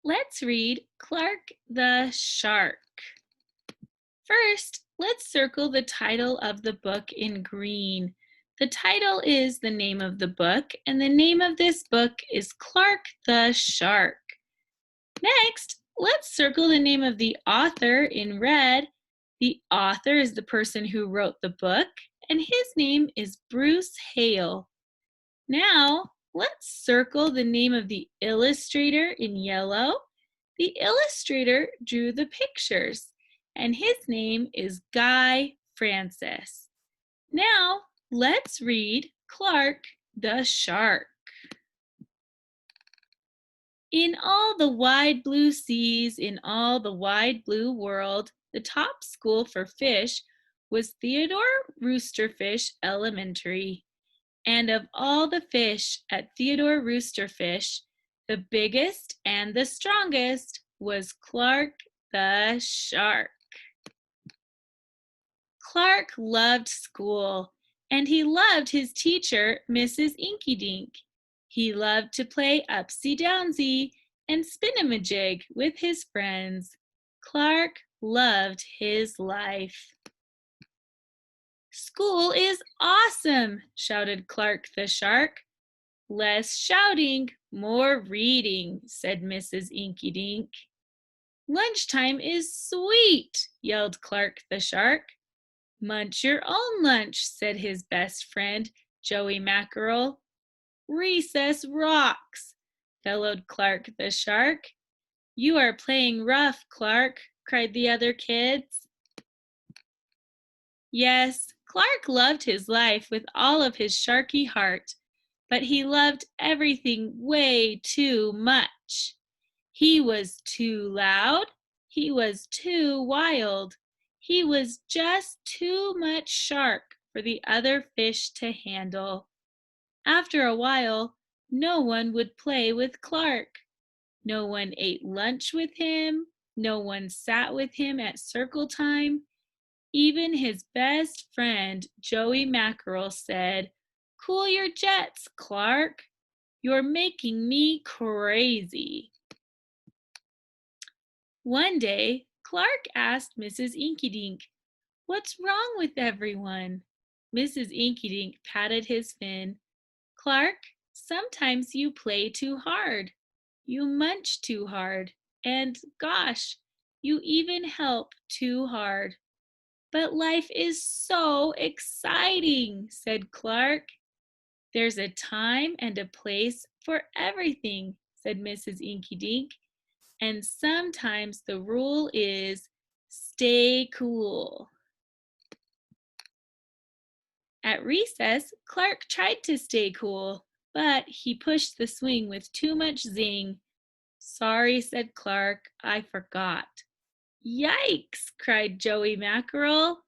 Let's read Clark the Shark. First, let's circle the title of the book in green. The title is the name of the book, and the name of this book is Clark the Shark. Next, let's circle the name of the author in red. The author is the person who wrote the book, and his name is Bruce Hale. Now, let's circle the name of the illustrator in yellow. The illustrator drew the pictures, and his name is Guy Francis. Now, let's read Clark the Shark. In all the wide blue seas, in all the wide blue world, the top school for fish was Theodore Roosterfish Elementary. And of all the fish at Theodore Roosterfish, the biggest and the strongest was Clark the Shark. Clark loved school, and he loved his teacher, Mrs. Inky Dink. He loved to play upsy-downsy and spin-a-majig with his friends. Clark loved his life. School is awesome, shouted Clark the Shark. Less shouting, more reading, said Mrs. Inky Dink. Lunchtime is sweet, yelled Clark the Shark. Munch your own lunch, said his best friend, Joey Mackerel. Recess rocks, bellowed Clark the Shark. You are playing rough, Clark, cried the other kids. Yes, Clark loved his life with all of his sharky heart, but he loved everything way too much. He was too loud. He was too wild. He was just too much shark for the other fish to handle. After a while, no one would play with Clark. No one ate lunch with him. No one sat with him at circle time. Even his best friend, Joey Mackerel, said, "Cool your jets, Clark. You're making me crazy." One day, Clark asked Mrs. Inky Dink, "What's wrong with everyone?" Mrs. Inky Dink patted his fin. "Clark, sometimes you play too hard. You munch too hard. And gosh, you even help too hard." "But life is so exciting," said Clark. "There's a time and a place for everything," said Mrs. Inky Dink. "And sometimes the rule is stay cool." At recess, Clark tried to stay cool, but he pushed the swing with too much zing. "Sorry," said Clark, "I forgot." "Yikes!" cried Joey Mackerel.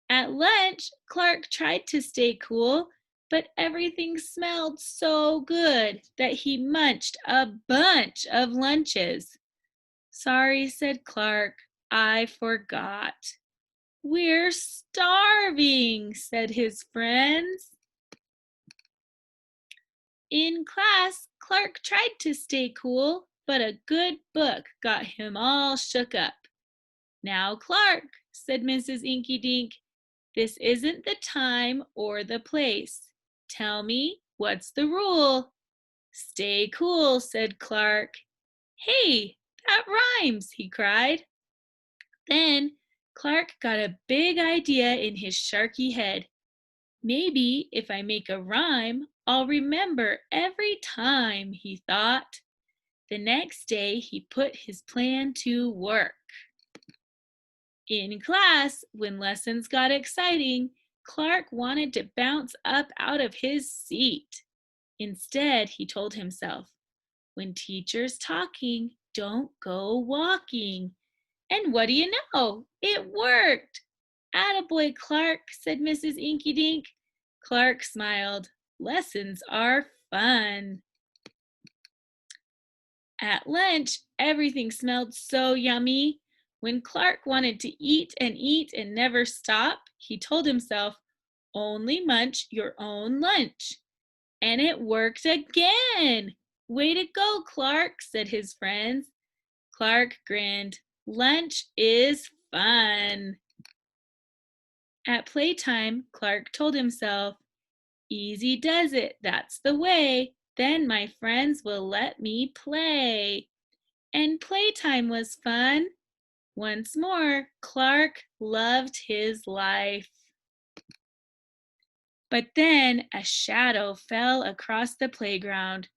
At lunch, Clark tried to stay cool, but everything smelled so good that he munched a bunch of lunches. "Sorry," said Clark, "I forgot." "We're starving," said his friends. In class, Clark tried to stay cool, but a good book got him all shook up. "Now, Clark," said Mrs. Inky Dink, "this isn't the time or the place. Tell me, what's the rule?" "Stay cool," said Clark. "Hey, that rhymes," he cried. Then Clark got a big idea in his sharky head. "Maybe if I make a rhyme, I'll remember every time," he thought. The next day he put his plan to work. In class, when lessons got exciting, Clark wanted to bounce up out of his seat. Instead, he told himself, "When teacher's talking, don't go walking." And what do you know? It worked. "Attaboy, Clark," said Mrs. Inky Dink. Clark smiled. Lessons are fun. At lunch, everything smelled so yummy. When Clark wanted to eat and never stop, he told himself, "Only munch your own lunch." And it worked again. Way to go, Clark, said his friends. Clark grinned. Lunch is fun. At playtime, Clark told himself, easy does it, that's the way. Then my friends will let me play. And playtime was fun. Once more, Clark loved his life. But then a shadow fell across the playground.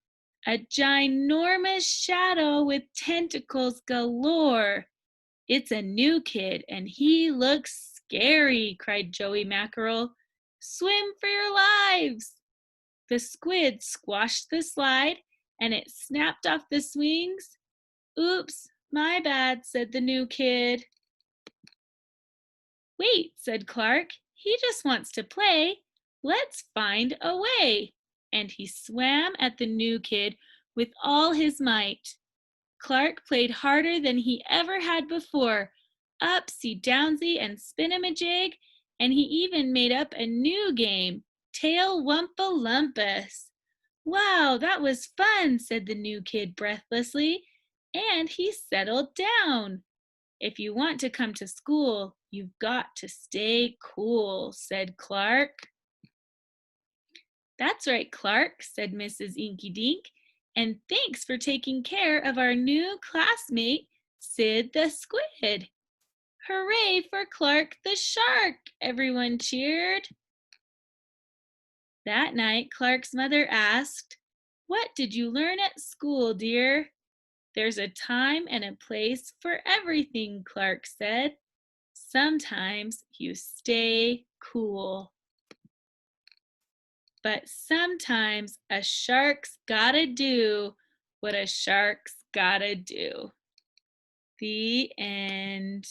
A ginormous shadow with tentacles galore. It's a new kid and he looks scary, cried Joey Mackerel. Swim for your lives! The squid squashed the slide and it snapped off the swings. Oops, my bad, said the new kid. Wait, said Clark, he just wants to play. Let's find a way. And he swam at the new kid with all his might. Clark played harder than he ever had before, upsy downsy and spin-a-ma-jig, and he even made up a new game, Tail Wumpa-Lumpus. Wow, that was fun, said the new kid breathlessly, and he settled down. If you want to come to school, you've got to stay cool, said Clark. That's right, Clark, said Mrs. Inky Dink, and thanks for taking care of our new classmate, Sid the Squid. Hooray for Clark the Shark, everyone cheered. That night, Clark's mother asked, what did you learn at school, dear? There's a time and a place for everything, Clark said. Sometimes you stay cool. But sometimes a shark's gotta do what a shark's gotta do. The end.